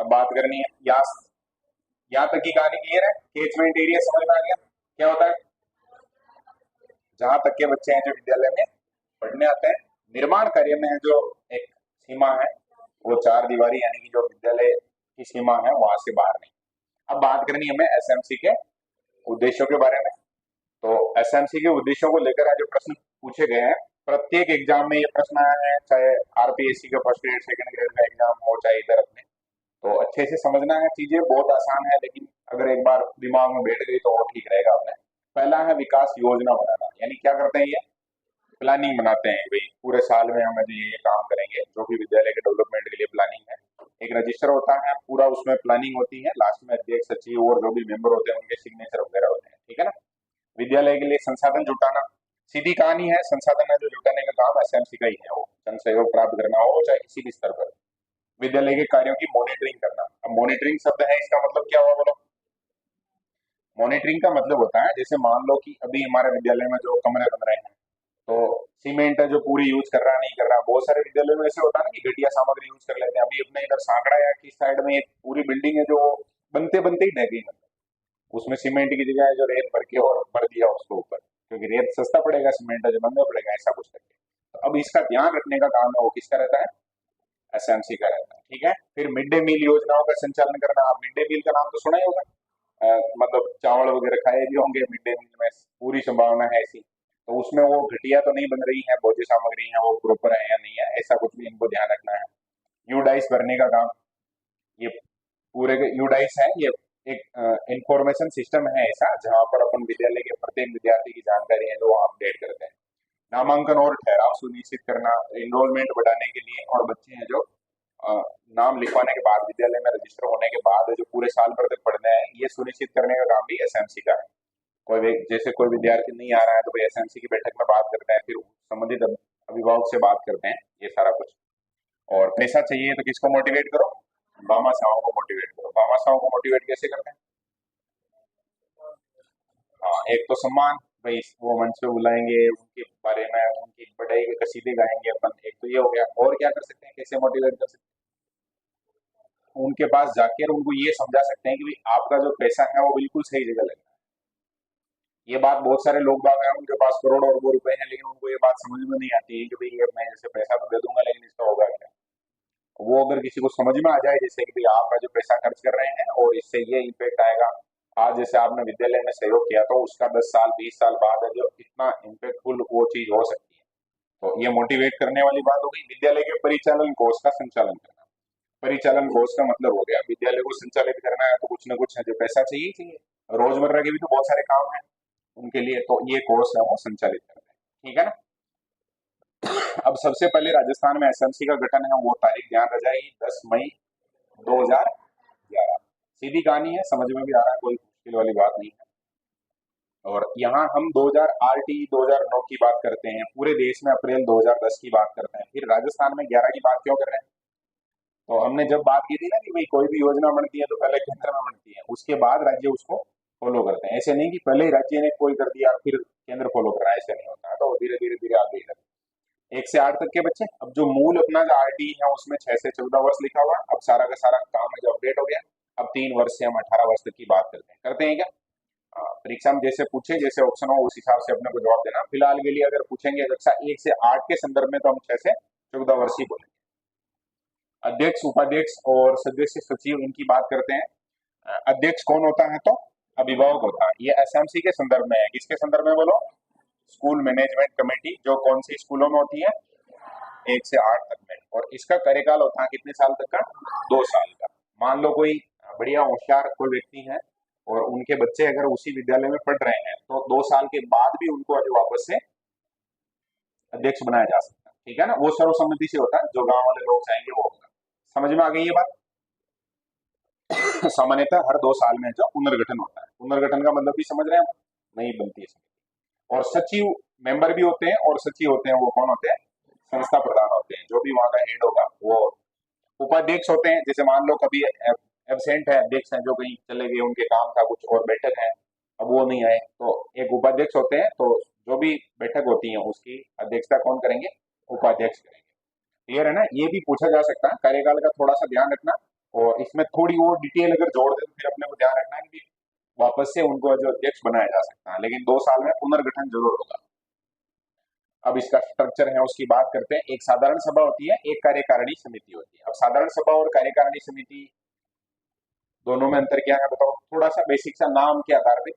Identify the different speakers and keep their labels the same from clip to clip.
Speaker 1: अब बात करनी है यहाँ तक की कहानी क्लियर है? कैचमेंट एरिया समझ में आ गया क्या होता है? जहां तक के बच्चे हैं जो विद्यालय में पढ़ने आते हैं, निर्माण कार्य में जो एक सीमा है वो चार दीवारी यानी कि जो विद्यालय की सीमा है वहां से बाहर नहीं। अब बात करनी है हमें एसएमसी के उद्देश्यों के बारे में। तो एसएमसी के उद्देश्यों को लेकर आज जो प्रश्न पूछे गए हैं, प्रत्येक एग्जाम में ये प्रश्न आया है, चाहे आरपीएससी का फर्स्ट ग्रेड सेकंड ग्रेड का एग्जाम हो, चाहे इधर अपने। तो अच्छे से समझना है, चीजें बहुत आसान है, लेकिन अगर एक बार दिमाग में बैठ गई तो वो ठीक रहेगा अपने। पहला है विकास योजना बनाना, यानी क्या करते हैं ये प्लानिंग बनाते हैं, भाई पूरे साल में हम जो ये काम करेंगे, जो भी विद्यालय के डेवलपमेंट के लिए प्लानिंग है। एक रजिस्टर होता है पूरा, उसमें प्लानिंग होती है, लास्ट में अध्यक्ष सचिव और जो भी मेंबर होते हैं उनके सिग्नेचर वगैरह होते हैं, ठीक है ना। विद्यालय के लिए संसाधन जुटाना, सीधी कहानी है, संसाधन है जो जुटाने का काम एसएमसी का ही है, वो जन सहयोग प्राप्त करना हो चाहे किसी भी स्तर पर। विद्यालय के कार्यों की मॉनिटरिंग करना। अब मॉनिटरिंग शब्द है, इसका मतलब क्या हुआ बोलो? मॉनिटरिंग का मतलब होता है, जैसे मान लो कि अभी हमारे विद्यालय में जो कमरे बन रहे हैं, तो सीमेंट है जो पूरी यूज कर रहा नहीं कर रहा। बहुत सारे विद्यालयों में ऐसे होता है ना कि घटिया सामग्री यूज कर लेते हैं। अभी अपने इधर सांकड़ा या की साइड में एक पूरी बिल्डिंग है जो बनते बनते ही ढह गई, मतलब उसमें सीमेंट की जगह जो रेत भर के और भर दिया उसके ऊपर, क्योंकि रेत सस्ता पड़ेगा, सीमेंट है जो महंगा पड़ेगा, ऐसा कुछ करके। तो अब इसका ध्यान रखने का काम है वो किसका रहता है? एसएमसी का रहता है, ठीक है। फिर मिड डे मील योजनाओं का संचालन करना। आप मिड डे मील का नाम तो सुना ही होगा, मतलब चावल वगैरह खाए भी होंगे मिड डे मील में, पूरी संभावना है ऐसी। तो उसमें वो घटिया तो नहीं बन रही है, भोज्य सामग्री है वो प्रॉपर है या नहीं है, ऐसा कुछ भी इनको ध्यान रखना है। यूडाइस भरने का काम, ये पूरे के यूडाइस है, ये एक इंफॉर्मेशन सिस्टम है ऐसा, जहां पर अपन विद्यालय के प्रत्येक विद्यार्थी की जानकारी है जो अपडेट करते हैं। नामांकन और ठहराव सुनिश्चित करना, एनरोलमेंट बढ़ाने के लिए, और बच्चे हैं जो अ, नाम लिखवाने के बाद विद्यालय में रजिस्टर होने के बाद जो पूरे साल भर तक पढ़ना है, ये सुनिश्चित करने का काम भी एसएमसी का है। जैसे कोई विद्यार्थी नहीं आ रहा है तो भाई एसएमसी की बैठक में बात करते हैं, फिर संबंधित अभिभावक से बात करते हैं, ये सारा कुछ। और पैसा चाहिए तो किसको मोटिवेट करो? भामाशाहों को मोटिवेट करो। भामाशाहों को मोटिवेट कैसे करते हैं? हाँ, एक तो सम्मान, भाई वो मंच पे बुलाएंगे, उनके बारे में उनकी बढ़ाई के कसीदे गाएंगे अपन, एक तो ये हो गया। और क्या कर सकते हैं, कैसे मोटिवेट कर सकते हैं? उनके पास जाके और उनको ये समझा सकते हैं कि भाई आपका जो पैसा है वो बिल्कुल सही जगह लग रहा है। ये बात बहुत सारे लोग बाग हैं उनके पास करोड़ों अरबों रुपए हैं, लेकिन उनको ये बात समझ में नहीं आती है कि भाई ये मैं जैसे पैसा तो दे दूंगा लेकिन इसका होगा क्या। वो अगर किसी को समझ में आ जाए जैसे कि भाई आप जो पैसा खर्च कर रहे हैं और इससे ये इम्पैक्ट आएगा, आज जैसे आपने विद्यालय में सहयोग किया तो उसका 10 साल 20 साल बाद है जो इतना इम्पैक्टफुल वो चीज हो सकती है। तो ये मोटिवेट करने वाली बात हो गई। विद्यालय के परिचालन कोष का संचालन करना। परिचालन कोष का मतलब हो गया विद्यालय को संचालित करना है तो कुछ ना कुछ है जो पैसा चाहिए ही चाहिए। रोजमर्रा के भी तो बहुत सारे काम है उनके लिए, तो ये कोर्स है वो संचालित करते हैं, ठीक है ना। अब सबसे पहले राजस्थान में एसएमसी का गठन है, वो तारीख ध्यान रह जाएगी 10 मई 2011। सीधी कहानी है, समझ में भी आ रहा है, कोई मुश्किल वाली बात नहीं है। और यहाँ हम 2000 आरटी 2009 की बात करते हैं, पूरे देश में अप्रैल 2010 की बात करते हैं, फिर राजस्थान में 11 की बात क्यों कर रहे हैं? तो हमने जब बात की थी ना कि भाई कोई भी योजना बनती है तो पहले केंद्र में बनती है, उसके बाद राज्य उसको फॉलो करते हैं। ऐसे नहीं कि पहले ही राज्य ने कोई कर दिया फिर केंद्र फॉलो कर रहा है, ऐसे नहीं होता है। तो धीरे धीरे धीरे आगे इधर 1 से 8 तक के बच्चे। अब जो मूल अपना जो आरटी है उसमें 6 से 14 वर्ष लिखा हुआ है, अब सारा का सारा काम है जो अपडेट हो गया। अब 3 वर्ष से हम 18 वर्ष तक की बात करते हैं क्या? परीक्षा में जैसे पूछे, जैसे ऑप्शन हो उस हिसाब से अपने को जवाब देना। फिलहाल के लिए अगर पूछेंगे कक्षा 1 से 8 के संदर्भ में तो हम 6 से 14 वर्ष ही बोलेंगे। अध्यक्ष उपाध्यक्ष और सदस्य सचिव इनकी बात करते हैं। अध्यक्ष कौन होता है? तो अभिभावक होता है। ये एसएमसी के संदर्भ में है, किसके संदर्भ में बोलो? स्कूल मैनेजमेंट कमेटी, जो कौन सी स्कूलों में होती है? 1 से 8 तक में। और इसका कार्यकाल होता है कितने साल तक का? 2 साल का। मान लो कोई बढ़िया होशियार कोई व्यक्ति है और उनके बच्चे अगर उसी विद्यालय में पढ़ रहे हैं तो 2 साल के बाद भी उनको जो वापस से अध्यक्ष बनाया जा सकता है, ठीक है ना। वो सर्वसम्मति से होता है, जो गांव वाले लोग चाहेंगे वो होगा। समझ में आ गई ये बात? सामान्यतः हर 2 साल में जो पुनर्गठन होता है, पुनर्गठन का मतलब भी समझ रहे हैं हम? नहीं बनती है समिति। और सचिव मेंबर भी होते हैं, और सचिव होते हैं वो कौन होते हैं? संस्था प्रधान होते हैं, जो भी वहां का हेड होगा वो। उपाध्यक्ष होते हैं, जैसे मान लो कभी एबसेंट है अध्यक्ष हैं जो कहीं चले गए, उनके काम था कुछ और बैठक है, अब वो नहीं आए, तो एक उपाध्यक्ष होते हैं। तो जो भी बैठक होती है उसकी अध्यक्षता कौन करेंगे? उपाध्यक्ष करेंगे। क्लियर है ना? ये भी पूछा जा सकता है, कार्यकाल का थोड़ा सा ध्यान रखना। और इसमें थोड़ी और डिटेल अगर जोड़ दे तो फिर अपने को ध्यान रखना है कि वापस से उनको जो अध्यक्ष बनाया जा सकता है, लेकिन 2 साल में पुनर्गठन जरूर होगा। अब इसका स्ट्रक्चर है उसकी बात करते हैं। एक साधारण सभा होती है, एक कार्यकारिणी समिति होती है। अब साधारण सभा और कार्यकारिणी समिति दोनों में अंतर क्या है बताओ, थोड़ा सा बेसिक सा नाम के आधार पे।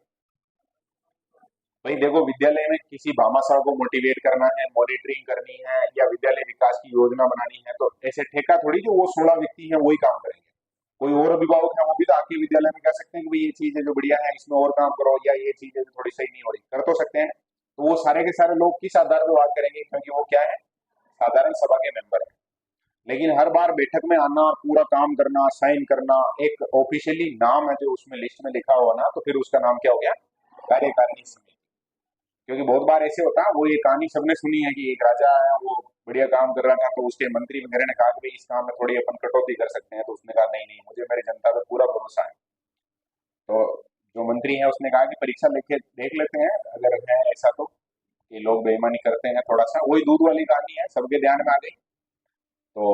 Speaker 1: भाई देखो, विद्यालय में किसी भामाशाह को मोटिवेट करना है, मॉनिटरिंग करनी है या विद्यालय विकास की योजना बनानी है, तो ऐसे ठेका थोड़ी जो वो 16 व्यक्ति हैं वही काम करेंगे। कोई और अभिभावक है वो भी तो आके विद्यालय में कह सकते हैं कि भाई ये चीज है जो बढ़िया है इसमें और काम करो, या ये चीज है जो थोड़ी सही नहीं हो रही, कर तो सकते हैं। तो वो सारे के सारे लोग किस आधार पर बात करेंगे, क्योंकि वो क्या है, साधारण सभा के मेंबर है। लेकिन हर बार बैठक में आना, पूरा काम करना, साइन करना, एक ऑफिशियली नाम है जो उसमें लिस्ट में लिखा हुआ ना, तो फिर उसका नाम क्या हो गया, कार्यकारिणी समिति। क्योंकि बहुत बार ऐसे होता है, वो ये कहानी सबने सुनी है कि एक राजा आया, वो बढ़िया काम कर रहा था, तो उसके मंत्री वगैरह ने कहा कि भाई इस काम में थोड़ी अपन कटौती कर सकते हैं, तो उसने कहा नहीं नहीं, मुझे मेरी जनता पे पूरा भरोसा है। तो जो मंत्री है उसने कहा कि परीक्षा लेके देख लेते हैं, अगर है ऐसा तो कि लोग बेईमानी करते हैं थोड़ा सा, वही दूध वाली कहानी है, सबके ध्यान में आ गई। तो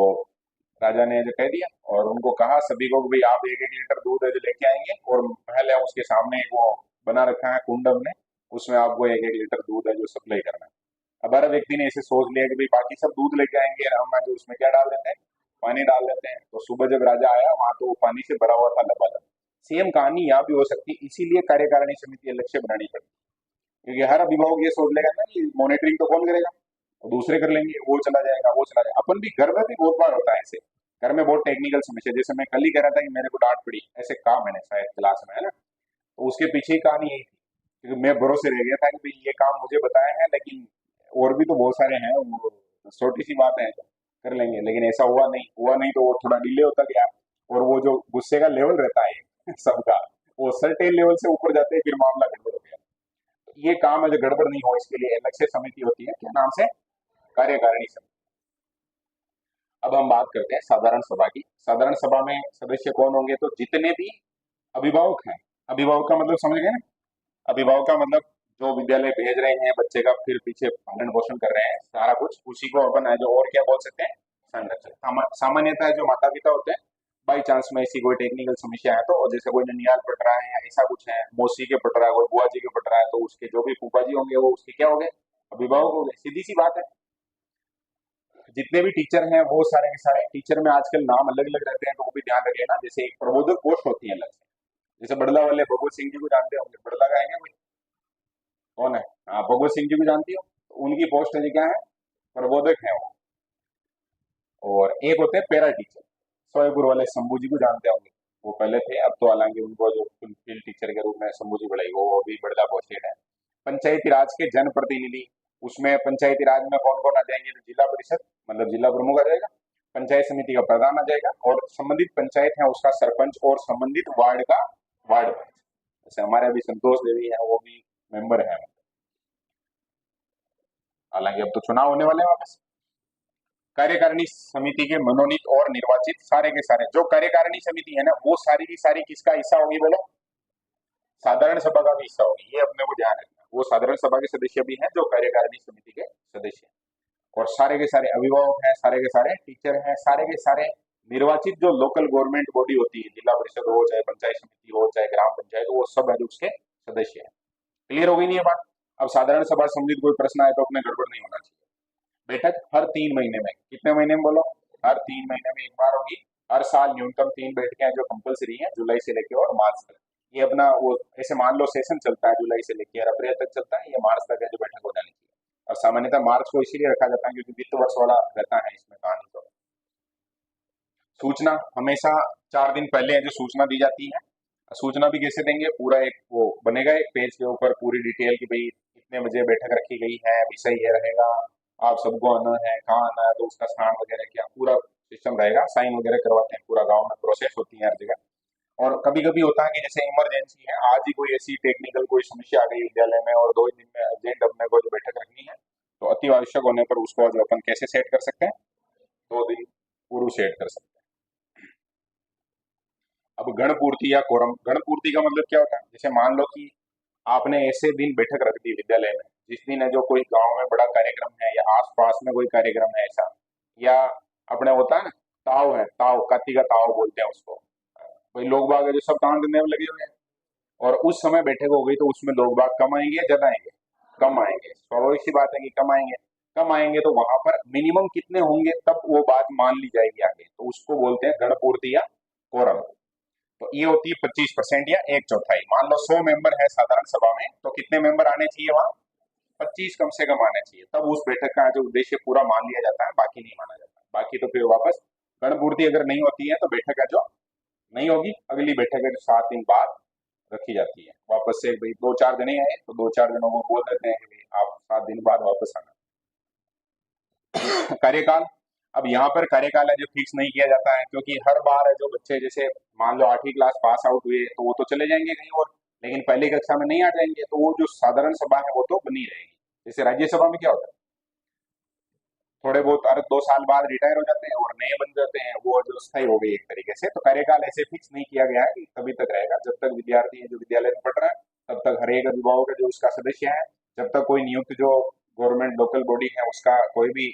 Speaker 1: राजा ने जो कह दिया और उनको कहा सभी को कि भाई आप 1-1 लीटर दूध है जो लेके आएंगे, और महल है उसके सामने एक वो बना रखा है कुंड हमने, उसमें आपको 1-1 लीटर दूध है जो सप्लाई करना है। अब हर व्यक्ति ने ऐसे सोच लिया कि भाई बाकी सब दूध लेके आएंगे और हम जो उसमें क्या डाल देते हैं, पानी डाल देते हैं। तो सुबह जब राजा आया वहां तो वो पानी से भरा हुआ था लबालब। सेम कहानी यहाँ भी हो सकती है, इसीलिए कार्यकारिणी समिति अलग से बनानी पड़ती है। क्योंकि हर अभिभावक ये सोच लेगा ना कि मॉनिटरिंग तो कौन करेगा, तो दूसरे कर लेंगे, वो चला जाएगा वो चला जाएगा। अपन भी घर में भी बहुत बार होता है ऐसे, घर में बहुत टेक्निकल समस्या, जैसे मैं कल ही कह रहा था कि मेरे को डांट पड़ी, ऐसे कहा मैंने शायद क्लास में, है ना। तो उसके पीछे ही कहानी यही थी, क्योंकि मैं भरोसे रह गया था कि भाई ये काम मुझे बताया है, लेकिन और भी तो बहुत सारे हैं, वो छोटी सी बात है कर लेंगे, लेकिन ऐसा हुआ नहीं तो वो थोड़ा डिले होता गया। और वो जो गुस्से का लेवल रहता है सबका, वो सर्टेन लेवल से ऊपर जाते हैं, फिर मामला गड़बड़ हो गया। तो ये काम है जो गड़बड़ नहीं हो, इसके लिए अलग से समिति होती है, क्या नाम से, कार्यकारिणी समिति। अब हम बात करते हैं साधारण सभा की। साधारण सभा में सदस्य कौन होंगे, तो जितने भी अभिभावक हैं, अभिभावक का मतलब समझ गए ना, अभिभावक का मतलब जो विद्यालय भेज रहे हैं बच्चे का, फिर पीछे पालन पोषण कर रहे हैं, सारा कुछ उसी को अपन है जो, और क्या बोल सकते हैं, संरक्षक। सामान्यतः जो माता पिता होते हैं, बाई चांस में ऐसी कोई टेक्निकल समस्या है तो, और जैसे कोई ननियाल पट रहा है या ऐसा कुछ है, मौसी के पट रहा है, कोई बुआ जी के पट रहा है, तो उसके जो भी फूफा जी होंगे वो उसके क्या हो गए, अभिभावक हो गए, सीधी सी बात है। जितने भी टीचर हैं वो सारे के सारे, टीचर में आजकल नाम अलग अलग रहते हैं तो वो भी ध्यान रख लेना। जैसे एक प्रबोधक पोस्ट होती है अलग से, जैसे बड़ला वाले भगवत सिंह जी को जानते होंगे, बड़ला का है क्या कोई, कौन है, हाँ भगवत सिंह जी को जानती हो, तो उनकी पोस्ट है जी क्या है, प्रबोधक है वो। और एक होते हैं पैरा टीचर, सोएपुर वाले शंभू जी को जानते होंगे, वो पहले थे, अब तो हालांकि उनको जो फील्ड टीचर के रूप में शंभू जी बढ़ाई, वो भी बड़ला पोस्टेड है। पंचायती राज के जनप्रतिनिधि, उसमें पंचायती राज में कौन कौन आ जाएंगे, तो जिला परिषद मतलब जिला प्रमुख आ जाएगा, पंचायत समिति का प्रधान आ जाएगा, और संबंधित पंचायत है उसका सरपंच, और संबंधित वार्ड का वार्ड पंच। जैसे हमारे अभी संतोष देवी है वो भी मेंबर है, हालांकि अब तो चुनाव होने वाले हैं वापस। कार्यकारिणी समिति के मनोनीत और निर्वाचित सारे के सारे, जो कार्यकारिणी समिति है ना वो सारी की सारी किसका हिस्सा होगी बोलो, साधारण सभा का भी हिस्सा होगी, ये अपने को ध्यान रखना। वो साधारण सभा के सदस्य भी हैं जो कार्यकारिणी समिति के सदस्य हैं, और सारे के सारे अभिभावक हैं, सारे के सारे टीचर हैं, सारे के सारे निर्वाचित जो लोकल गवर्नमेंट बॉडी होती है, जिला परिषद हो चाहे पंचायत समिति हो चाहे ग्राम पंचायत हो, वो सब है जो उसके सदस्य हैं। क्लियर हो गई नहीं ये बात। अब साधारण सभा संबंधित कोई प्रश्न आए तो अपने गड़बड़ नहीं होना चाहिए। बैठक हर 3 महीने में, कितने महीने में बोलो, हर 3 महीने में एक बार होगी। हर साल न्यूनतम 3 बैठकें जो कंपलसरी हैं, जुलाई से लेकर और मार्च तक। ये अपना वो ऐसे मान लो सेशन चलता है जुलाई से लेकर अप्रैल तक चलता है, ये मार्च तक है जो बैठक हो जानी चाहिए। और सामान्यतः मार्च को इसीलिए रखा जाता है क्योंकि वित्त वर्ष वाला रहता है इसमें कहानी। तो सूचना हमेशा 4 दिन पहले है जो सूचना दी जाती है। सूचना भी कैसे देंगे, पूरा एक वो बनेगा एक पेज के ऊपर पूरी डिटेल की भाई कितने बजे बैठक रखी गई है, विषय ये रहेगा, आप सबको आना है, कहाँ आना है, तो उसका स्थान वगैरह क्या पूरा सिस्टम रहेगा, साइन वगैरह करवाते हैं, पूरा गांव में प्रोसेस होती है हर जगह। और कभी कभी होता है कि जैसे इमरजेंसी है, आज ही कोई ऐसी टेक्निकल कोई समस्या आ गई विद्यालय में और 2 ही दिन में अर्जेंट अपने को जो बैठक रखनी है, तो अति आवश्यक होने पर उसको जो अपन कैसे सेट कर सकते हैं, 2 दिन पूर्व सेट कर सकते हैं। अब गण पूर्ति या कोरम, गण पूर्ति का मतलब क्या होता है, जैसे मान लो कि आपने ऐसे दिन बैठक रख दी विद्यालय में जिस दिन है जो कोई गांव में बड़ा कार्यक्रम है या आस पास में कोई कार्यक्रम है ऐसा, या अपने होता है ना ताव है, ताव, काती का ताव बोलते हैं उसको। भाई लोग बाग है जो सब दान देने में लगे हुए हैं, और उस समय बैठक हो गई तो उसमें लोग बाग कम आएंगे या ज्यादा आएंगे? कम आएंगे, स्वाभाविक सी बात है कि कम आएंगे। कम आएंगे तो वहां पर मिनिमम कितने होंगे तब वो बात मान ली जाएगी आगे, तो उसको बोलते हैं गणपूर्ति या कोरम। तो ये होती है 25% या एक चौथाई। मान लो 100 मेंबर है साधारण सभा में, तो कितने मेंबर आने चाहिए वहां? 25 कम से कम आने चाहिए, तब उस बैठक का जो उद्देश्य पूरा मान लिया जाता है, बाकी नहीं माना जाता। बाकी तो फिर वापस गणपूर्ति अगर नहीं होती है तो बैठक है जो नहीं होगी, अगली बैठक है जो 7 दिन बाद रखी जाती है। वापस से भाई 2-4 जने आए तो 2-4 जनों को बोल देते हैं कि भाई आप 7 दिन बाद वापस आना। कार्यकाल, अब यहाँ पर कार्यकाल है जो फिक्स नहीं किया जाता है, क्योंकि हर बार है जो बच्चे जैसे मान लो 8वीं क्लास पास आउट हुए तो वो तो चले जाएंगे कहीं और, लेकिन पहली कक्षा में नहीं आ जाएंगे, तो वो जो साधारण सभा है वो तो बनी रहेगी। जैसे राज्यसभा में क्या होता है, थोड़े बहुत हर 2 साल बाद रिटायर हो जाते हैं और नए बन जाते हैं, वो जो स्थायी हो गई एक तरीके से। तो कार्यकाल ऐसे फिक्स नहीं किया गया है कि तभी तक रहेगा, जब तक विद्यार्थी है जो विद्यालय में पढ़ रहा है तब तक हर एक अभिभावक जो उसका सदस्य है, जब तक कोई नियुक्त जो गवर्नमेंट लोकल बॉडी है उसका कोई भी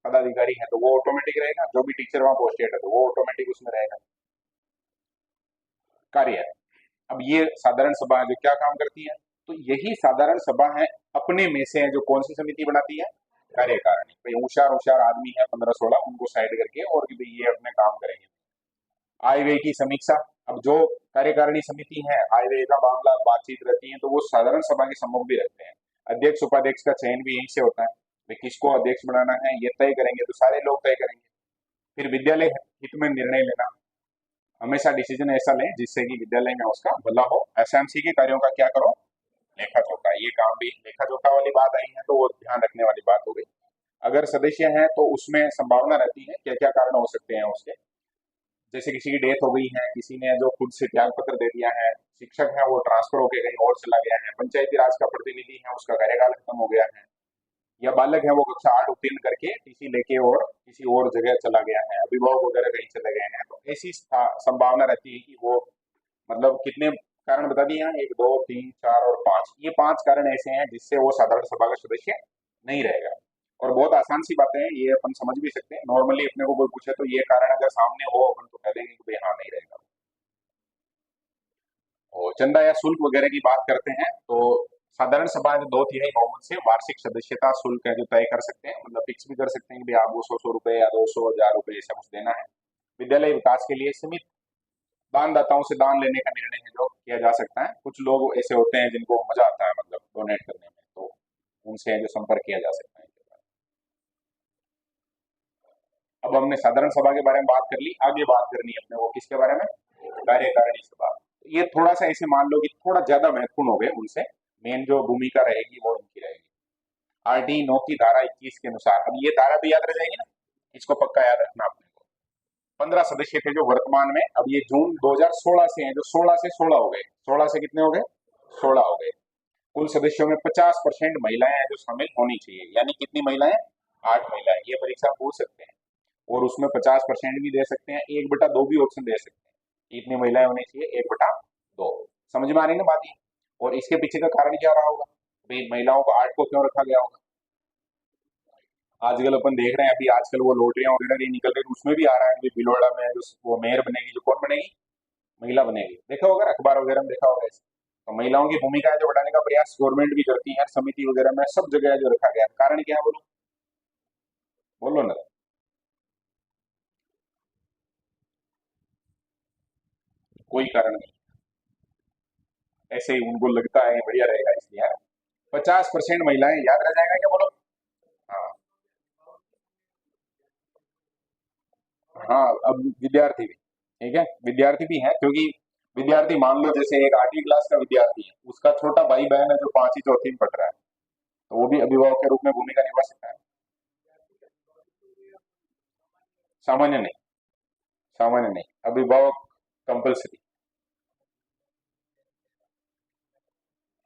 Speaker 1: पदाधिकारी है तो वो ऑटोमेटिक रहेगा, जो भी टीचर वहां पोस्टेड है तो वो ऑटोमेटिक उसमें रहेगा। कार्य, अब ये साधारण सभा है जो क्या काम करती है, तो यही साधारण सभा है अपने में से है जो कौन सी समिति बनाती है? कार्यकारिणी। भाई होशियार होशियार आदमी है 15-16, उनको साइड करके और कि भाई ये अपने काम करेंगे। आय व्यय की समीक्षा, अब जो कार्यकारिणी समिति है आय व्यय का मामला बातचीत रहती है तो वो साधारण सभा के सम्मुख भी रहते हैं। अध्यक्ष उपाध्यक्ष का चयन भी यहीं से होता है, भाई किसको अध्यक्ष बनाना है ये तय करेंगे तो सारे लोग तय करेंगे। फिर विद्यालय हित में निर्णय लेना, हमेशा डिसीजन ऐसा लें जिससे कि विद्यालय में उसका भला हो। एसएमसी के कार्यों का क्या करो? लेखा जोखा, ये काम भी लेखा जोखा वाली बात आई है तो वो ध्यान रखने वाली बात हो गई। अगर सदस्य हैं तो उसमें संभावना रहती है क्या क्या कारण हो सकते हैं उसके, जैसे किसी की डेथ हो गई है, किसी ने जो खुद से त्याग पत्र दे दिया है, शिक्षक है वो ट्रांसफर होकर कहीं और चला गया है, पंचायती राज का प्रतिनिधि है उसका कार्यकाल खत्म हो गया है, या बालक है वो कक्षा 8 उत्तीर्ण करके टीसी लेके और किसी और जगह चला गया है, अभिभावक वगैरह कहीं चले गए हैं, तो ऐसी संभावना रहती है कि वो मतलब कितने कारण बता दिए हैं, 1, 2, 3, 4 और 5, ये 5 कारण ऐसे हैं जिससे वो साधारण सभा का सदस्य नहीं रहेगा। और बहुत आसान सी बातें हैं, ये अपन समझ भी सकते हैं। नॉर्मली अपने को कोई पूछे तो ये कारण अगर सामने हो अपन तो कह देंगे कि भाई हाँ नहीं रहेगा। और चंदा या शुल्क वगैरह की बात करते हैं तो साधारण सभा जो 2/3 बहुमत से वार्षिक सदस्यता शुल्क है जो तय कर सकते हैं, मतलब फिक्स भी कर सकते हैं कि भाई आपको 100-100 रुपए या 200-1000 रुपए ऐसा कुछ देना है। विद्यालय विकास के लिए सीमित दानदाताओं से दान लेने का निर्णय है जो किया जा सकता है। कुछ लोग ऐसे होते हैं जिनको मजा आता है मतलब डोनेट करने में, तो उनसे है जो संपर्क किया जा सकता है। अब हमने साधारण सभा के बारे में बात कर ली, आगे बात करनी है अपने को किसके बारे में? कार्यकारिणी सभा। ये थोड़ा सा ऐसे मान लो कि थोड़ा ज्यादा महत्वपूर्ण हो गए उनसे, मेन जो भूमिका रहेगी वो इनकी रहेगी। आरटी 9 की धारा 21 के अनुसार, अब ये धारा भी याद रह जाएगी ना, इसको पक्का याद रखना अपने को। 15 सदस्य थे जो वर्तमान में, अब ये जून 2016 से हैं जो 16 से 16 हो गए, 16 से कितने हो गए? 16 हो गए। कुल सदस्यों में 50% महिलाएं हैं जो शामिल होनी चाहिए, यानी कितनी महिलाएं? 8 महिलाएं। ये परीक्षा में पूछ सकते हैं, और उसमें 50% भी दे सकते हैं, 1/2 भी ऑप्शन दे सकते हैं। इतनी महिलाएं होनी चाहिए, 1/2। समझ में आ रही ना बात ये? और इसके पीछे का कारण क्या रहा होगा, भाई महिलाओं को 8 को क्यों रखा गया होगा? आजकल अपन देख रहे हैं, अभी आजकल वो लॉटरियां वगैरह नहीं निकल रही, उसमें भी आ रहा है कि भिलवाड़ा में जो वो मेयर बनेगी, जो कौन बनेगी? महिला बनेगी। देखा होगा अखबार वगैरह में, देखा होगा ऐसे। तो महिलाओं की भूमिका है जो बढ़ाने का प्रयास गवर्नमेंट भी करती है, समिति वगैरह में सब जगह जो रखा गया है। कारण क्या है बोलो? बोलो ना। कोई कारण नहीं, ऐसे ही उनको लगता है बढ़िया रहेगा इसलिए। 50% महिलाएं, याद रह जाएगा क्या बोलो? हाँ। हाँ, अब विद्यार्थी भी, ठीक है, विद्यार्थी भी है, क्योंकि विद्यार्थी मान लो जैसे एक 8वीं क्लास का विद्यार्थी है, उसका छोटा भाई बहन है जो 5वीं चौथी में पढ़ रहा है, तो वो भी अभिभावक के रूप में भूमिका निभा सकता है। सामान्य नहीं, सामान्य नहीं, अभिभावक कंपलसरी।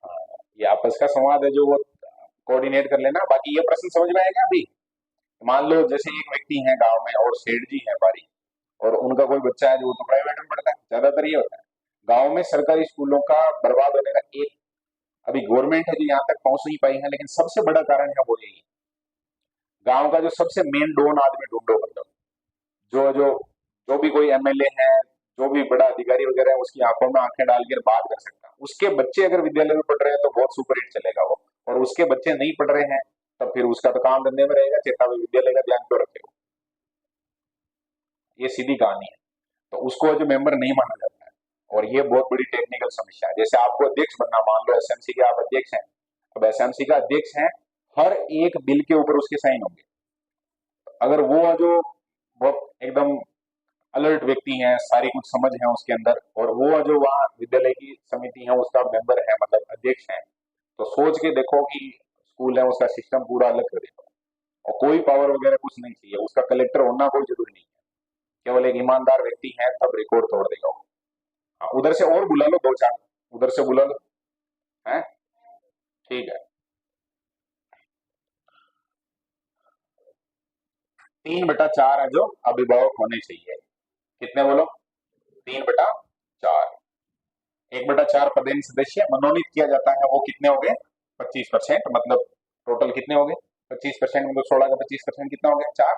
Speaker 1: हाँ, ये आपस का संवाद है जो वो कोऑर्डिनेट कर लेना। बाकी ये प्रश्न समझ में आएगा अभी। मान लो जैसे एक व्यक्ति है गांव में और सेठ जी है बारी, और उनका कोई बच्चा है जो तो प्राइवेट में पढ़ता है, ज्यादातर ये होता है। गांव में सरकारी स्कूलों का बर्बाद होने का एक, अभी गवर्नमेंट है जो यहाँ तक पहुंच नहीं पाई है, लेकिन सबसे बड़ा कारण है वो यही। गांव का जो सबसे मेन डोन आदमी ढूंढो, मतलब जो जो जो भी कोई एमएलए है, जो भी बड़ा अधिकारी वगैरह है, उसकी आंखों में आंखें डाल कर बात कर सकता है। उसके बच्चे अगर विद्यालय में पढ़ रहे हैं तो बहुत सुपर हिट चलेगा वो, और उसके बच्चे नहीं पढ़ रहे हैं तब फिर उसका तो काम धंधे में रहेगा, चेतावनी विद्यालय का ध्यान क्यों रखे हो। ये सीधी कहानी है। तो उसको जो मेंबर नहीं माना जाता है, और ये बहुत बड़ी टेक्निकल समस्या है। जैसे आपको अध्यक्ष बनना, मान लो एसएमसी के आप अध्यक्ष हैं, अब एसएमसी का अध्यक्ष है, हर एक बिल के ऊपर उसके साइन होंगे। अगर वो जो बहुत एकदम अलर्ट व्यक्ति हैं, सारी कुछ समझ है उसके अंदर, और वो जो वहाँ विद्यालय की समिति है उसका मेंबर है, मतलब अध्यक्ष है, तो सोच के देखो कि स्कूल है उसका सिस्टम पूरा अलग कर देगा। और कोई पावर वगैरह कुछ नहीं चाहिए, उसका कलेक्टर होना कोई जरूरी नहीं है, केवल एक ईमानदार व्यक्ति है तब रिकॉर्ड तोड़ देगा वो। हाँ, उधर से और बुला लो दो चार, उधर से बुला लो, है ठीक है। 3/4 है जो अभिभावक होने चाहिए, कितने बोलो, 3/4। 1/4 पदेन सदस्य मनोनीत किया जाता है, वो कितने हो गए, 25%, मतलब टोटल कितने हो गए, 25%, मतलब 16 का 25% कितना हो गया, 4।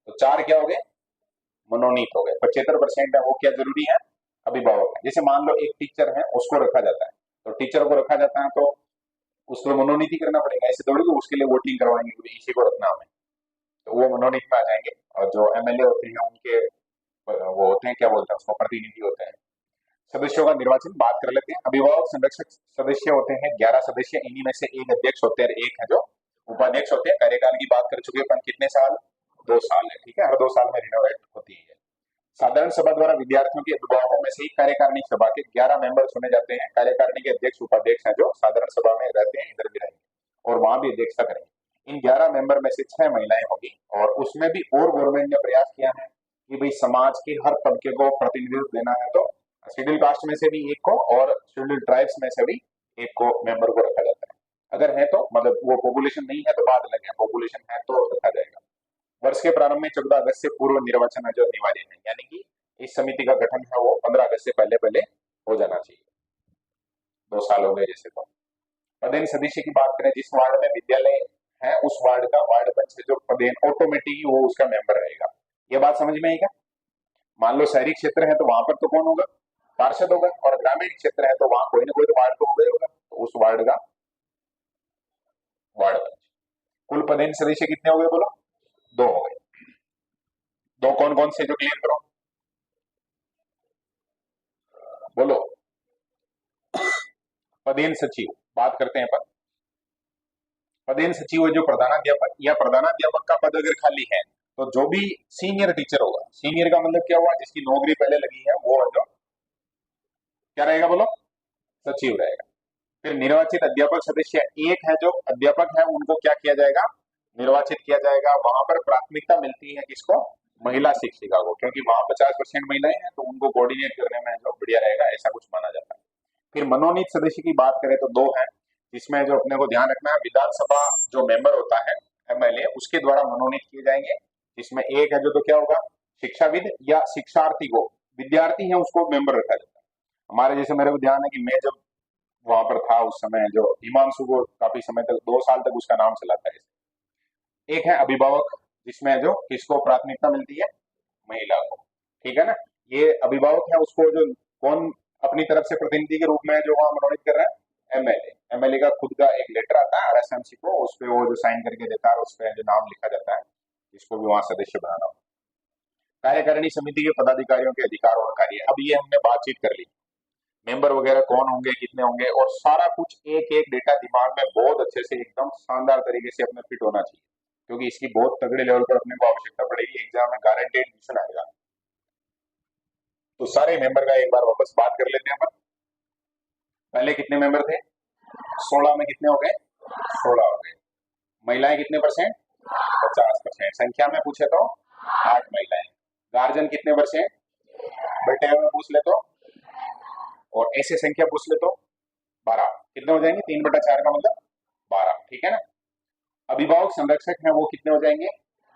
Speaker 1: तो 4 क्या हो गए, मनोनीत हो गए। 75% है वो क्या जरूरी है, अभिभावक है। जैसे मान लो एक टीचर है, उसको रखा जाता है, तो टीचर को रखा जाता है तो उसको मनोनीत ही करना पड़ेगा, ऐसे थोड़ी कि उसके लिए वोटिंग करवाएंगे कि इसी को रखना हमें, तो वो मनोनीत में आ जाएंगे। और जो एमएलए होते हैं उनके वो होते हैं, क्या बोलते हैं उसको, प्रतिनिधि होते हैं। सदस्यों का निर्वाचन बात कर लेते हैं। अभिभावक संरक्षक सदस्य होते हैं 11 सदस्य, इन्हीं में से एक अध्यक्ष होते हैं, एक है जो उपाध्यक्ष होते हैं। कार्यकाल की बात कर चुके हैं, कितने साल, 2 साल है, ठीक है, हर 2 साल में रिनोवेट होती है। साधारण सभा द्वारा विद्यार्थियों के अभिभावकों में से ही कार्यकारिणी सभा के 11 मेंबर चुने जाते हैं। कार्यकारिणी के अध्यक्ष उपाध्यक्ष हैं जो साधारण सभा में रहते हैं, इधर भी रहेंगे और वहां भी अध्यक्षता करेंगे। इन 11 मेंबर में से 6 महिलाएं होगी, और उसमें भी और गवर्नमेंट ने प्रयास किया है कि भाई समाज के हर तबके को प्रतिनिधित्व देना है, तो शेड्यूल कास्ट में से भी एक को और शेड्यूल ट्राइब्स में से भी एक को मेंबर को रखा जाता है। अगर है तो, मतलब वो पॉपुलेशन नहीं है तो बात अलग है, पॉपुलेशन है तो रखा जाएगा। वर्ष के प्रारंभ में 14 अगस्त से पूर्व निर्वाचन जो अनिवार्य है, यानी कि इस समिति का गठन है वो 15 अगस्त से पहले पहले हो जाना चाहिए। 2 साल हो गए जैसे तो। पदेन सदस्य की बात करें, जिस वार्ड में विद्यालय है उस वार्ड का वार्ड पंच जो पदेन ऑटोमेटिक वो उसका मेंबर रहेगा। ये बात समझ में आई क्या। मान लो शहरी क्षेत्र है तो वहां पर तो कौन होगा, पार्षद होगा, और ग्रामीण क्षेत्र है तो वहां कोई ना कोई तो वार्ड तो होगा ही होगा, तो उस वार्ड का वार्ड पंच। कुल पदेन सदस्य कितने हो गए बोलो, 2 हो गए। दो कौन कौन से जो क्लियर करो, बोलो। पदेन सचिव बात करते हैं अपन। पदेन सचिव जो प्रधानाध्यापक या प्रधानाध्यापक का पद अगर खाली है तो जो भी सीनियर टीचर होगा, सीनियर का मतलब क्या हुआ, जिसकी नौकरी पहले लगी है वो जो क्या रहेगा बोलो, सचिव रहेगा। फिर निर्वाचित अध्यापक सदस्य एक है जो अध्यापक है, उनको क्या किया जाएगा, निर्वाचित किया जाएगा। वहां पर प्राथमिकता मिलती है किसको, महिला शिक्षिका को, क्योंकि वहां 50% महिलाएं हैं तो उनको कोऑर्डिनेट करने में जो बढ़िया रहेगा, ऐसा कुछ माना जाता है। फिर मनोनीत सदस्य की बात करें तो 2 है, जिसमें जो अपने को ध्यान रखना है, विधानसभा जो मेंबर होता है एमएलए उसके द्वारा मनोनीत किए जाएंगे। इसमें एक है जो तो क्या होगा, शिक्षाविद या शिक्षार्थी को, विद्यार्थी है उसको मेंबर रखा जाता है। हमारे जैसे मेरे को ध्यान है कि मैं जब वहां पर था उस समय जो हिमांशु को काफी समय तक 2 साल तक उसका नाम चला था। एक है अभिभावक, जिसमें जो किसको प्राथमिकता मिलती है, महिला को, ठीक है ना। ये अभिभावक है उसको जो कौन अपनी तरफ से प्रतिनिधि के रूप में जो वहां मनोनीत कर रहा है, एमएलए। एमएलए का खुद का एक लेटर आता है आरएसएमसी को, उस पर वो जो साइन करके देता है, उस पर जो नाम लिखा जाता है जिसको भी वहां सदस्य बनाना हो। कार्यकारिणी समिति के पदाधिकारियों के अधिकार और कार्य, अब ये हमने बातचीत कर ली, मेंबर वगैरह कौन होंगे, कितने होंगे, और सारा कुछ एक एक डेटा दिमाग में बहुत अच्छे से एकदम शानदार तरीके से अपने फिट होना चाहिए, क्योंकि इसकी बहुत तगड़े लेवल पर अपने को आवश्यकता पड़ेगी, एग्जाम में गारंटेड क्वेश्चन आएगा। तो सारे मेंबर का एक बार वापस बात कर लेते हैं अपन। पहले कितने मेंबर थे, 16 में कितने हो गए, 16 हो गए। महिलाएं कितने परसेंट, 50%। संख्या में पूछे तो 8 महिलाएं। गार्जियन कितने परसेंट, बेटे में पूछ ले तो, और ऐसे संख्या पूछ ले तो 12। कितने हो जाएंगे, 3/4 का मतलब 12, ठीक है ना। अभिभावक संरक्षक है वो कितने हो जाएंगे,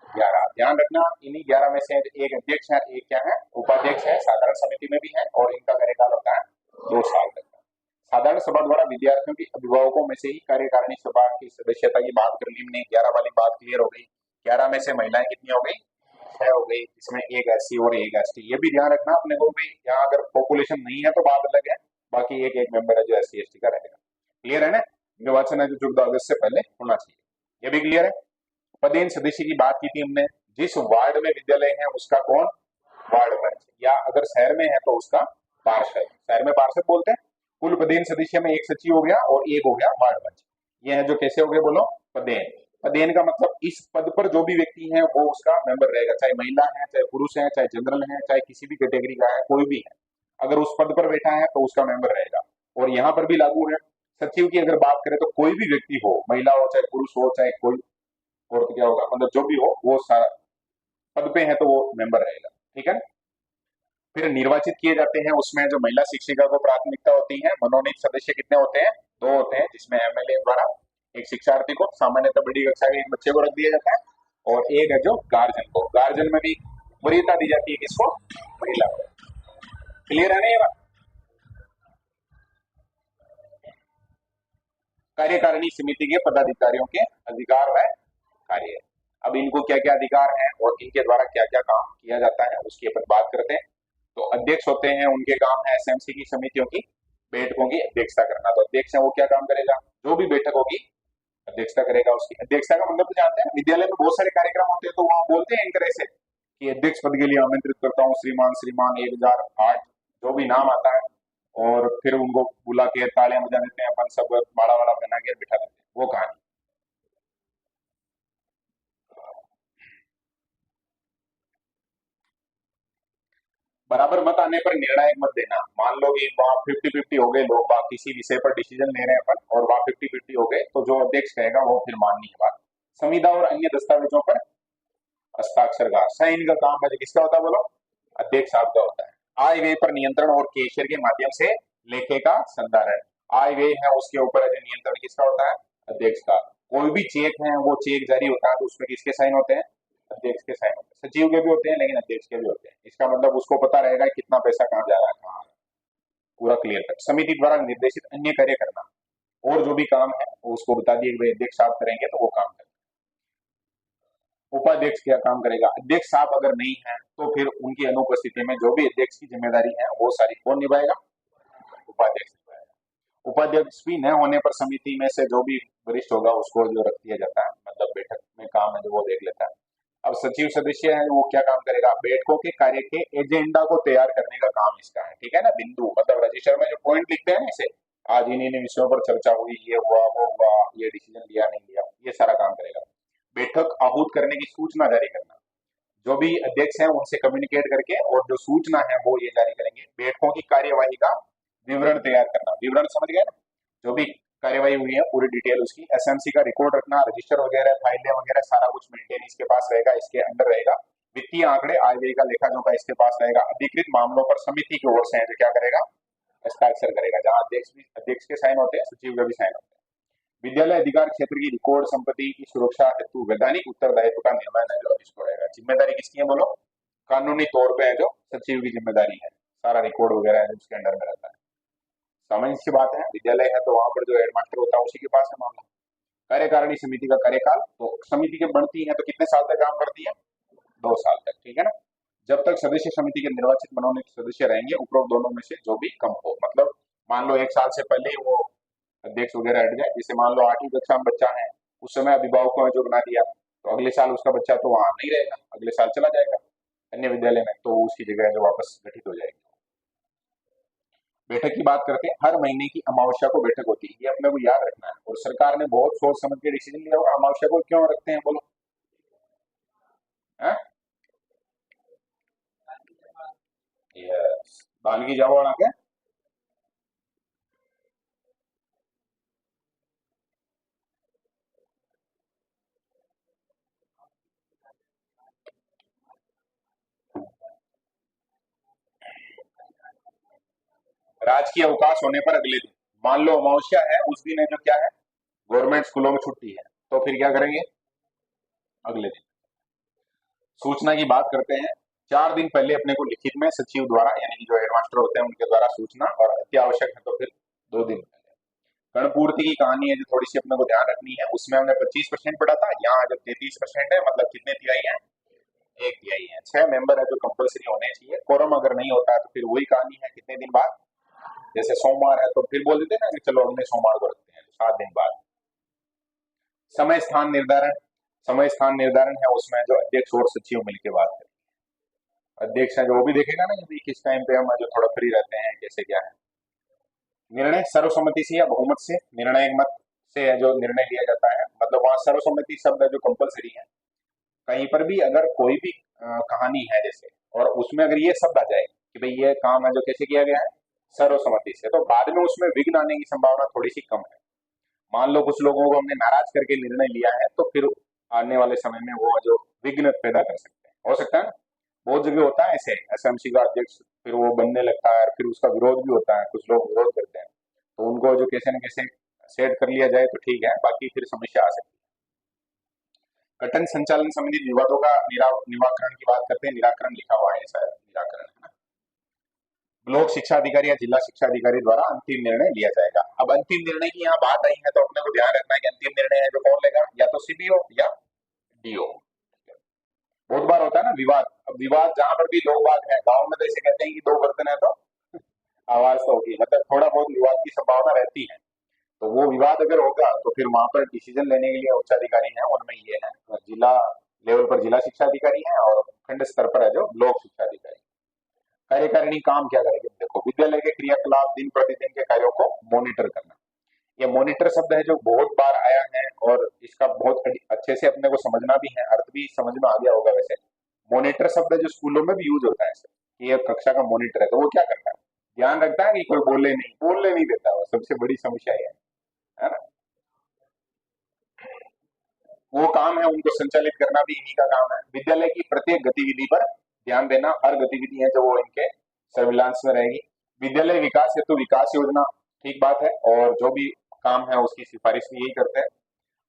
Speaker 1: 11। ध्यान रखना इन्हीं 11 में से एक अध्यक्ष है, एक क्या है, उपाध्यक्ष है, साधारण समिति में भी है, और इनका कार्यकाल होता है 2 साल तक का। साधारण सभा द्वारा विद्यार्थियों की अभिभावकों में से ही कार्यकारिणी सभा की सदस्यता की बात कर ली हमने, 11 वाली बात क्लियर हो गई। 11 में से महिलाएं कितनी हो गई, 6 हो गई, इसमें एक एससी और एक एसटी। ये भी ध्यान रखना अपने को भी, यहाँ अगर पॉपुलेशन नहीं है तो बात अलग है, बाकी एक एक मेंबर है जो एससी एसटी का रहेगा। क्लियर है ना? निर्वाचन है जो 14 अगस्त से पहले होना चाहिए, ये भी क्लियर है। पदेन सदस्य की बात की थी हमने, जिस वार्ड में विद्यालय है उसका कौन वार्ड पंच, या अगर शहर में है तो उसका पार्षद, शहर में पार्षद बोलते हैं। कुल पदेन सदस्य में एक सचिव हो गया और एक हो गया वार्ड पंच। ये है जो कैसे हो गए बोलो, पदेन। पदेन का मतलब इस पद पर जो भी व्यक्ति है वो उसका मेंबर रहेगा, चाहे महिला है, चाहे पुरुष है, चाहे जनरल है, चाहे किसी भी कैटेगरी का है, कोई भी है, अगर उस पद पर बैठा है तो उसका मेंबर रहेगा। और यहाँ पर भी लागू है, सचिव की अगर बात करें तो कोई भी व्यक्ति हो, महिला हो चाहे पुरुष हो चाहे कोई और, तो क्या होगा मतलब जो भी हो वो सारा पद पे है तो वो मेंबर रहेगा। ठीक है। फिर निर्वाचित किए जाते हैं, उसमें जो महिला शिक्षिका को प्राथमिकता होती है। मनोनीत सदस्य कितने होते हैं? 2 होते हैं, जिसमें एमएलए द्वारा एक शिक्षार्थी को, सामान्यतः बड़ी कक्षा के एक बच्चे को रख दिया जाता है, और एक है जो गार्जियन को। गार्जियन में भी वरीयता दी जाती है किसको? महिला को। क्लियर है ना ये बात? कार्यकारिणी समिति के पदाधिकारियों के अधिकार व कार्य। अब इनको क्या क्या अधिकार है और इनके द्वारा क्या क्या काम किया जाता है उसकी अपन बात करते हैं। तो अध्यक्ष होते हैं, उनके काम है एसएमसी की समितियों की बैठकों की अध्यक्षता करना। तो अध्यक्ष है वो क्या काम करेगा? जो भी बैठक होगी अध्यक्षता करेगा। उसकी अध्यक्षता का मतलब तो जानते हैं, विद्यालय में बहुत सारे कार्यक्रम होते हैं तो वहां बोलते हैं एंकर ऐसे कि अध्यक्ष पद के लिए आमंत्रित करता हूँ श्रीमान श्रीमान 1008, जो भी नाम आता है, और फिर उनको बुला के तालियां बजा देते हैं, अपन सब माड़ा वाड़ा बना के बिठा देते हैं, वो कहानी। बराबर मत आने पर निर्णायक मत देना। मान लो कि वहां 50-50 हो गए लोग बात, किसी विषय पर डिसीजन ले रहे हैं अपन, और वहां 50-50 हो गए, तो जो अध्यक्ष कहेगा वो फिर माननी है बात। संविदा और अन्य दस्तावेजों पर हस्ताक्षर का साइन का काम है किसका होता है बोलो? अध्यक्ष साहब का होता है। आय व्यय पर नियंत्रण और कैशियर के माध्यम से लेखे का संधारण। आय व्यय है उसके ऊपर नियंत्रण किसका होता है? अध्यक्ष का। कोई भी चेक है वो चेक जारी होता है तो उसमें किसके साइन होते हैं? अध्यक्ष के साइन होते हैं। सचिव के भी होते हैं लेकिन अध्यक्ष के भी होते हैं। इसका मतलब उसको पता रहेगा कितना पैसा कहाँ जा रहा है, कहाँ पूरा क्लियर कट। समिति द्वारा निर्देशित अन्य कार्य करना, और जो भी काम है वो उसको बता दिए कि अध्यक्ष साहब करेंगे तो वो काम करेंगे। उपाध्यक्ष क्या काम करेगा? अध्यक्ष साहब अगर नहीं है तो फिर उनकी अनुपस्थिति में जो भी अध्यक्ष की जिम्मेदारी है वो सारी कौन निभाएगा? उपाध्यक्ष निभाएगा। उपाध्यक्ष भी न होने पर समिति में से जो भी वरिष्ठ होगा उसको जो रख दिया जाता है, मतलब बैठक में काम है जो वो देख लेता है। अब सचिव सदस्य है वो क्या काम करेगा? बैठकों के कार्य के एजेंडा को तैयार करने का काम इसका है। ठीक है ना? बिंदु मतलब रजिस्टर में जो पॉइंट लिखते हैं ना, इसे आज इन इन विषयों पर चर्चा हुई, ये हुआ वो हुआ, ये डिसीजन लिया नहीं लिया, ये सारा काम करेगा। बैठक आहूत करने की सूचना जारी करना, जो भी अध्यक्ष हैं उनसे कम्युनिकेट करके और जो सूचना है वो ये जारी करेंगे। बैठकों की कार्यवाही का विवरण तैयार करना, विवरण समझ गए ना? जो भी कार्यवाही हुई है पूरी डिटेल उसकी, एसएमसी का रिकॉर्ड रखना, रजिस्टर वगैरह फाइलें वगैरह सारा कुछ मेंटेन इसके पास रहेगा, इसके अंडर रहेगा। वित्तीय आंकड़े आय व्यय का लेखा जोखा इसके पास रहेगा। अधिकृत मामलों पर समिति की ओर से है जो क्या करेगा? हस्ताक्षर करेगा। जहां अध्यक्ष के साइन होते हैं, सचिव के भी साइन होते हैं। विद्यालय अधिकार क्षेत्र की रिकॉर्ड संपत्ति की सुरक्षा हेतु वैधानिक उत्तरदायित्व का निर्वहन है जो इसको रहेगा। जिम्मेदारी किसकी है बोलो? कानूनी तौर पे है जो सचिव की जिम्मेदारी है, सारा रिकॉर्ड वगैरह है उसके अंडर में रहता है। समझ की बात है? विद्यालय है तो वहां पर जो हेडमास्टर होता है उसी के पास है मामला। कार्यकारिणी समिति का कार्यकाल, तो समिति के बनती है तो कितने साल तक काम करती है? 2 साल तक। ठीक है ना? जब तक सदस्य समिति के निर्वाचित मनोनीत सदस्य रहेंगे, उपरोक्त दोनों में से जो भी कम हो। मतलब मान लो 1 साल से पहले ही वो अध्यक्ष वगैरह हट जाए, जैसे मान लो 8वीं कक्षा में बच्चा है, उस समय अभिभावकों ने जो बना दिया तो अगले साल उसका बच्चा तो वहां नहीं रहेगा, अगले साल चला जाएगा अन्य विद्यालय में, तो उसकी जगह जो वापस गठित हो जाएगी। बैठक की बात करते हैं, हर महीने की अमावस्या को बैठक होती है, ये अपने को याद रखना है। और सरकार ने बहुत सोच समझ के डिसीजन लिया होगा। अमावस्या को क्यों रखते हैं बोलो? यस, दान की जमा के राजकीय अवकाश होने पर अगले दिन, मान लो अमावस्या है उस दिन है जो क्या है, गवर्नमेंट स्कूलों में छुट्टी है, तो फिर क्या करेंगे? अगले दिन सूचना की बात करते हैं। 4 दिन पहले अपने को लिखित में सचिव द्वारा, यानी कि जो हेडमास्टर होते हैं उनके द्वारा सूचना, और अति आवश्यक है तो फिर 2 दिन पहले। गण पूर्ति की कहानी है जो थोड़ी सी अपने को ध्यान रखनी है, उसमें हमने 25% पढ़ा था, यहाँ जो 33% है मतलब कितने तिहाई है? एक तिहाई है, 6 मेंबर है जो कंपलसरी होने चाहिए। कोरम अगर नहीं होता है तो फिर वही कहानी है, कितने दिन बाद, जैसे सोमवार है तो फिर बोल देते हैं ना कि चलो अगले सोमवार को रखते हैं, 7 दिन बाद। समय स्थान निर्धारण, समय स्थान निर्धारण है, उसमें जो अध्यक्ष और सचिव मिलकर बात करें। अध्यक्ष है जो वो भी देखेगा ना कि भाई किस टाइम पे हम जो थोड़ा फ्री रहते हैं, कैसे क्या है। निर्णय सर्वसम्मति से या बहुमत से, निर्णय मत से है जो निर्णय लिया जाता है, मतलब वहां सर्वसम्मति शब्द है जो कंपलसरी है। कहीं पर भी अगर कोई भी कहानी है जैसे, और उसमें अगर ये शब्द आ जाए कि भाई ये काम है जो कैसे किया गया है, सर्वसम्मति से, तो बाद में उसमें विघ्न आने की संभावना थोड़ी सी कम है। मान लो कुछ लोगों को हमने नाराज करके निर्णय लिया है, तो फिर आने वाले समय में वो जो विघ्न पैदा कर सकते हैं, हो सकता है ना। बहुत जगह होता है ऐसे, एसएमसी का अध्यक्ष फिर वो बनने लगता है, फिर उसका विरोध भी होता है, कुछ लोग विरोध करते हैं, तो उनको जो कैसे न कैसे सेट कर लिया जाए तो ठीक है, बाकी फिर समस्या आ सकती है। गठन संचालन संबंधित विवादों का निराकरण की बात करते हैं, निराकरण लिखा हुआ है शायद, निराकरण है ना। ब्लॉक शिक्षा अधिकारी या जिला शिक्षा अधिकारी द्वारा अंतिम निर्णय लिया जाएगा। अब अंतिम निर्णय की यहाँ बात आई है तो अपने को ध्यान रखना है कि अंतिम निर्णय है जो कौन लेगा, या तो सीबीओ या डीओ। बहुत बार होता है ना विवाद, अब विवाद जहां पर भी लोग बात है, गांव में तो ऐसे कहते हैं कि दो बर्तन है तो आवाज तो होगी, मतलब थोड़ा बहुत विवाद की संभावना रहती है। तो वो विवाद अगर होगा तो फिर वहां पर डिसीजन लेने के लिए उच्च अधिकारी है, उनमें ये है, जिला लेवल पर जिला शिक्षा अधिकारी है और खंड स्तर पर है जो ब्लॉक शिक्षा अधिकारी। कार्यकारिणी काम क्या करेगी, देखो विद्यालय के क्रियाकलाप दिन प्रतिदिन के कार्यों को मॉनिटर करना। ये मॉनिटर शब्द है जो बहुत बार आया है और इसका बहुत अच्छे से अपने को समझना भी है, अर्थ भी समझ में आ गया होगा। वैसे मॉनिटर शब्द है जो स्कूलों में भी यूज होता है ऐसे, कि ये कक्षा का मॉनिटर है तो वो क्या करता है, ध्यान रखता है कि कोई बोलने नहीं देता, वो सबसे बड़ी समस्या है ना। वो काम है उनको संचालित करना भी इन्हीं का काम है। विद्यालय की प्रत्येक गतिविधि पर ध्यान देना, हर गतिविधि है जो वो इनके सर्विलांस में रहेगी। विद्यालय विकास हेतु विकास योजना, ठीक बात है, और जो भी काम है उसकी सिफारिश भी यही करते हैं।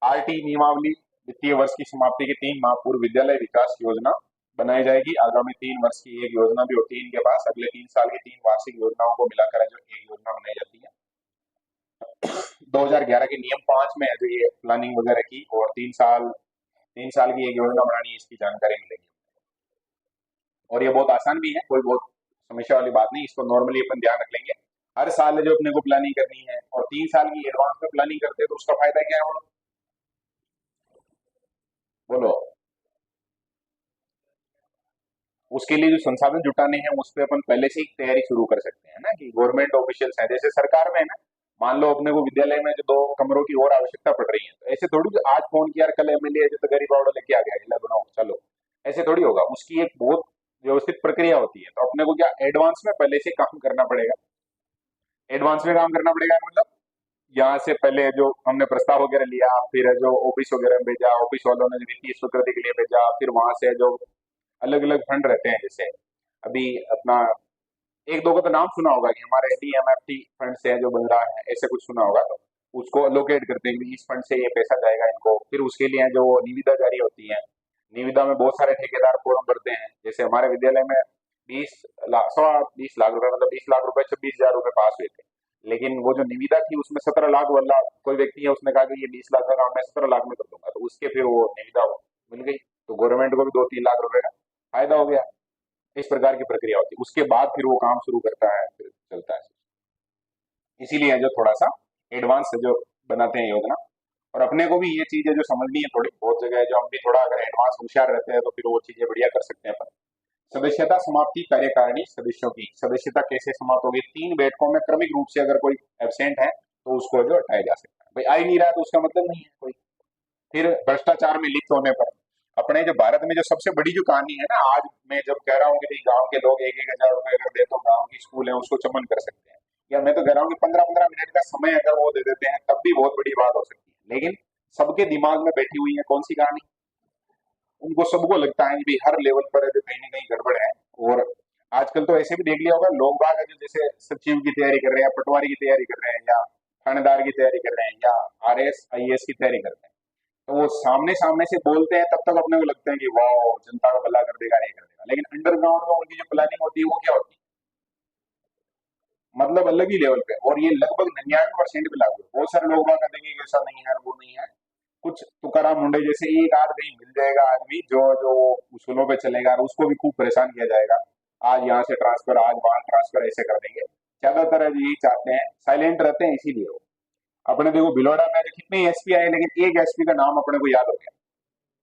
Speaker 1: आरटी नियमावली, वित्तीय वर्ष की समाप्ति के 3 माह पूर्व विद्यालय विकास योजना बनाई जाएगी। आगामी 3 वर्ष की एक योजना भी होती है इनके पास, अगले 3 साल की 3 वार्षिक योजनाओं को मिलाकर है जो एक योजना बनाई जाती है। 2011 के नियम 5 में है जो ये प्लानिंग वगैरह की, और 3 साल की एक योजना बनानी है, इसकी जानकारी मिलेगी। और ये बहुत आसान भी है, कोई बहुत समस्या वाली बात नहीं, इसको नॉर्मली अपन ध्यान रख लेंगे। हर साल जो अपने को प्लानिंग करनी है, और 3 साल की एडवांस में प्लानिंग करते हैं तो उसका फायदा क्या है बोलो। उसके लिए जो संसाधन जुटाने हैं उस पर अपन पहले से ही तैयारी शुरू कर सकते हैं ना, कि गवर्नमेंट ऑफिशियल्स हैं जैसे सरकार में है ना, मान लो अपने को विद्यालय में जो 2 कमरों की और आवश्यकता पड़ रही है, तो ऐसे थोड़ी कि आज फोन किया कल एमएलए जो तो गरीब आवड़ा लेके आ गया, इला बनाओ चलो, ऐसे थोड़ी होगा। उसकी एक बहुत व्यवस्थित प्रक्रिया होती है, तो अपने को क्या एडवांस में पहले से काम करना पड़ेगा। एडवांस में काम करना पड़ेगा मतलब यहाँ से पहले जो हमने प्रस्ताव वगैरह लिया, फिर जो ऑफिस वगैरह में भेजा, ऑफिस वालों ने वित्तीय स्वीकृति के लिए भेजा, फिर वहां से जो अलग अलग फंड रहते हैं, जैसे अभी अपना एक दो का तो नाम सुना होगा कि हमारे डीएमएफटी फंड से जो बन रहा है, ऐसे कुछ सुना होगा, तो उसको लोकेट करते हैं कि इस फंड से ये पैसा जाएगा इनको। फिर उसके लिए जो निविदा जारी होती है, निविदा में बहुत सारे ठेकेदार फॉर्म भरते हैं, जैसे हमारे विद्यालय में 20 लाख 20 लाख रुपए, मतलब 20 लाख रुपए 26,000 रुपए पास हुए थे, लेकिन वो जो निविदा थी उसमें 17 लाख वाला कोई व्यक्ति है, उसने कहा कि ये 20 लाख का काम मैं 17 लाख में कर दूंगा, तो उसके फिर वो निविदा मिल गई, तो गवर्नमेंट को भी 2-3 लाख रुपए का फायदा हो गया। इस प्रकार की प्रक्रिया होती है, उसके बाद फिर वो काम शुरू करता है, फिर चलता है। इसीलिए जो थोड़ा सा एडवांस जो बनाते हैं योजना, और अपने को भी ये चीजें जो समझनी है थोड़ी बहुत जगह है, जो हम भी थोड़ा अगर एडवांस होशियार रहते हैं तो फिर वो चीजें बढ़िया कर सकते हैं अपन। सदस्यता समाप्ति, कार्यकारिणी सदस्यों की सदस्यता कैसे समाप्त होगी, 3 बैठकों में क्रमिक रूप से अगर कोई एबसेंट है तो उसको जो हटाया जा सकता है। भाई आ ही नहीं रहा तो उसका मतलब नहीं है कोई। फिर भ्रष्टाचार में लिप्त होने पर, अपने जो भारत में जो सबसे बड़ी जो कहानी है ना, आज मैं जब कह रहा हूँ कि गांव के लोग 1-1 हजार रुपए अगर दे तो गांव की स्कूल है उसको चमन कर सकते हैं, या मैं तो कह रहा हूँ कि 15-15 मिनट का समय अगर वो दे देते हैं तब भी बहुत बड़ी बात हो सकती है। लेकिन सबके दिमाग में बैठी हुई है कौन सी कहानी, उनको सबको लगता है कि भाई हर लेवल पर जो कहीं ना कहीं गड़बड़ है। और आजकल तो ऐसे भी देख लिया होगा, लोग बाग जो जैसे सचिव की तैयारी कर रहे हैं, पटवारी की तैयारी कर रहे हैं, या थानेदार की तैयारी कर रहे हैं, या आरएस आईएएस की तैयारी कर रहे हैं, तो वो सामने सामने से बोलते हैं, तब तक अपने को लगता है कि वाह जनता का भला कर देगा, नहीं कर देगा, लेकिन अंडरग्राउंड में उनकी जो प्लानिंग होती है वो क्या होती है, मतलब अलग ही लेवल पे। और ये लगभग 99% पे लागू है। बहुत सारे लोग बात कहते हैं कि ऐसा नहीं है, वो नहीं है, कुछ तुकाराम मुंडे जैसे एक आध कहीं मिल जाएगा आदमी जो जो उसूलों पे चलेगा और उसको भी खूब परेशान किया जाएगा, आज यहाँ से ट्रांसफर, आज वहां ट्रांसफर, ऐसे कर देंगे। ज्यादातर यही चाहते हैं, साइलेंट रहते हैं इसीलिए वो। अपने देखो भिलोड़ा में कितने एसपी आए, लेकिन एक एसपी का नाम अपने को याद हो गया।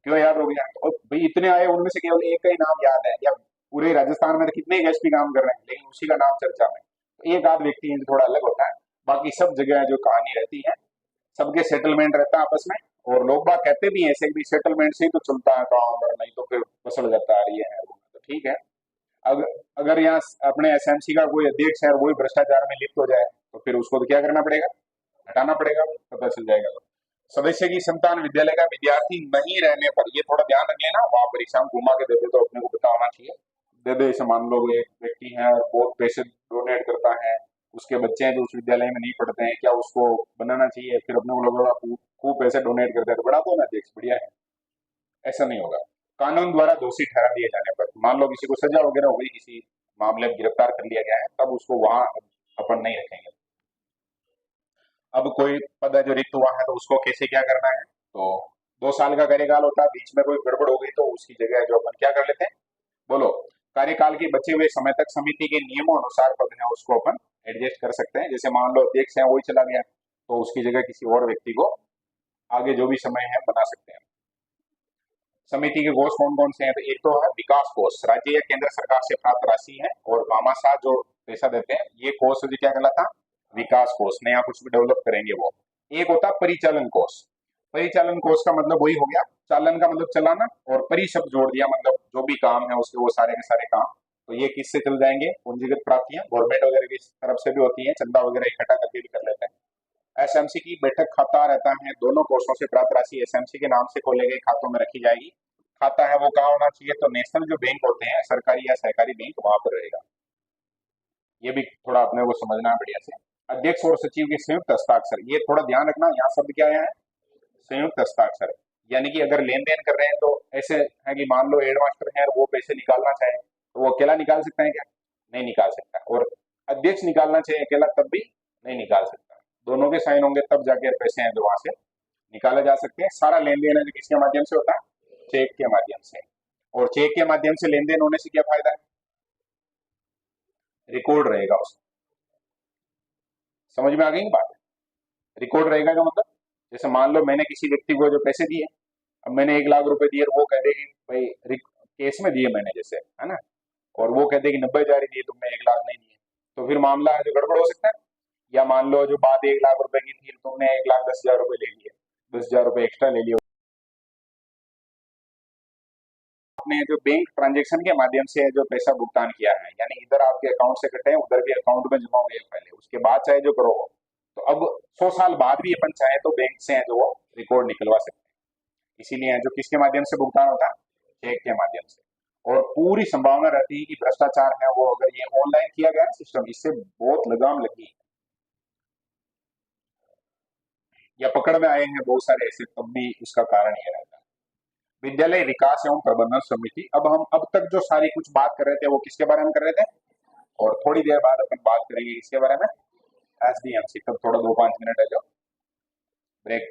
Speaker 1: क्यों याद हो गया? और भाई इतने आए उनमें से केवल एक का ही नाम याद है, या पूरे राजस्थान में तो कितने एसपी काम कर रहे हैं, लेकिन उसी का नाम चर्चा में। तो एक आध व्यक्ति है जो थोड़ा अलग होता है, बाकी सब जगह जो कहानी रहती है, सबके सेटलमेंट रहता है आपस में। और लोग बाग कहते भी हैं ऐसे कि सेटलमेंट से ही तो चलता है काम, और नहीं तो फिर फसल जाता है ये है वो है। तो ठीक है, अगर अगर यहाँ अपने एसएमसी का कोई अध्यक्ष है और वही भ्रष्टाचार में लिप्त हो जाए, तो फिर उसको तो क्या करना पड़ेगा? हटाना पड़ेगा, पता चल जाएगा। तो सदस्य की संतान विद्यालय का विद्यार्थी नहीं रहने पर, ये थोड़ा ध्यान रख लेना, वहां पर एग्जाम घुमा के दे दे तो अपने को पता होना चाहिए। दे दे, जैसे मान लो एक व्यक्ति है और बहुत पैसे डोनेट करता है, उसके बच्चे हैं जो उस विद्यालय में नहीं पढ़ते हैं, क्या उसको बनाना चाहिए? फिर अपने को लगेगा खूब खूब पैसे डोनेट करते हैं तो बढ़ा दो ना अध्यक्ष, बढ़िया है। ऐसा नहीं होगा। कानून द्वारा दोषी ठहरा दिए जाने पर, मान लो किसी को सजा वगैरह हो गई, किसी मामले में गिरफ्तार कर लिया गया है, तब उसको वहां अपन नहीं रखेंगे। अब कोई पद है जो रिक्त हुआ है तो उसको कैसे क्या करना है? तो 2 साल का कार्यकाल होता है, बीच में कोई गड़बड़ हो गई तो उसकी जगह जो अपन क्या कर लेते हैं, बोलो, कार्यकाल के बचे हुए समय तक समिति के नियमों अनुसार पद है उसको अपन एडजस्ट कर सकते हैं। जैसे मान लो अध्यक्ष है वही चला गया, तो उसकी जगह किसी और व्यक्ति को आगे जो भी समय है बना सकते हैं। समिति के कोष कौन कौन से हैं? तो एक तो है विकास कोष, राज्य या केंद्र सरकार से प्राप्त राशि है और भामाशाह जो पैसा देते हैं, ये कोष जो क्या कहलाता? विकास कोष, नया कुछ भी डेवलप करेंगे वो। एक होता परिचालन कोष। परिचालन कोष का मतलब वही हो गया, चालन का मतलब चलाना, और परि शब्द जोड़ दिया, मतलब जो भी काम है उसके वो सारे के सारे काम। तो ये किससे चल जाएंगे? पूंजीगत प्राप्तियां गवर्नमेंट वगैरह की तरफ से भी होती है, चंदा वगैरह इकट्ठा करके भी कर लेते हैं। एसएमसी की बैठक खाता रहता है, दोनों कोषों से प्राप्त राशि एसएमसी के नाम से खोले गए खातों में रखी जाएगी। खाता है वो कहाँ होना चाहिए? तो नेशनल जो बैंक होते हैं, सरकारी या सहकारी बैंक, वहां पर रहेगा। ये भी थोड़ा अपने को समझना है बढ़िया से। अध्यक्ष और सचिव के संयुक्त हस्ताक्षर, ये थोड़ा ध्यान रखना, यहाँ शब्द क्या है? संयुक्त हस्ताक्षर। यानी कि अगर लेन देन कर रहे हैं तो ऐसे है कि मान लो हेडमास्टर है और वो पैसे निकालना चाहे तो वो अकेला निकाल सकता है क्या? नहीं निकाल सकता। और अध्यक्ष निकालना चाहिए अकेला तब भी नहीं निकाल सकता, दोनों के साइन होंगे तब जाके पैसे हैं जो वहां से निकाले जा सकते हैं। सारा लेन देन है जो किसके माध्यम से होता है? चेक के माध्यम से। और चेक के माध्यम से लेन देन होने से क्या फायदा है? रिकॉर्ड रहेगा उसका। समझ में आ गई बात? रिकॉर्ड रहेगा का मतलब, जैसे मान लो मैंने किसी व्यक्ति को जो पैसे दिए, अब मैंने 1 लाख रुपए दिए और वो कह दे कि भाई केस में दिए मैंने, जैसे है ना, और वो कहते कि 90,000 ही दिए तुमने, 1 लाख नहीं दिए, तो फिर मामला है जो गड़बड़ हो सकता है। या मान लो जो बात 1 लाख रुपए की थी, तुमने 1,10,000 रुपए ले लिए, 10,000 रुपए एक्स्ट्रा ले लिए। आपने जो बैंक ट्रांजेक्शन के माध्यम से जो पैसा भुगतान किया है, यानी इधर आपके अकाउंट से कटे हैं उधर भी अकाउंट में जमा हो गए पहले, उसके बाद चाहे जो करो हो, तो अब 100 साल बाद भी अपन चाहे तो बैंक से है जो वो रिकॉर्ड निकलवा सकते हैं। इसीलिए जो किसके माध्यम से भुगतान होता है? चेक के माध्यम से। और पूरी संभावना रहती है कि भ्रष्टाचार है वो, अगर ये ऑनलाइन किया गया है सिस्टम, इससे बहुत लगाम लगी है या पकड़ में आए हैं बहुत सारे ऐसे, तब भी उसका कारण ये रहता है। विद्यालय विकास एवं प्रबंधन समिति, अब हम अब तक जो सारी कुछ बात कर रहे थे वो किसके बारे में कर रहे थे? और थोड़ी देर बाद अपन बात करेंगे इसके बारे में, एसडीएमसी। तब थोड़ा 2-5 मिनट है जो ब्रेक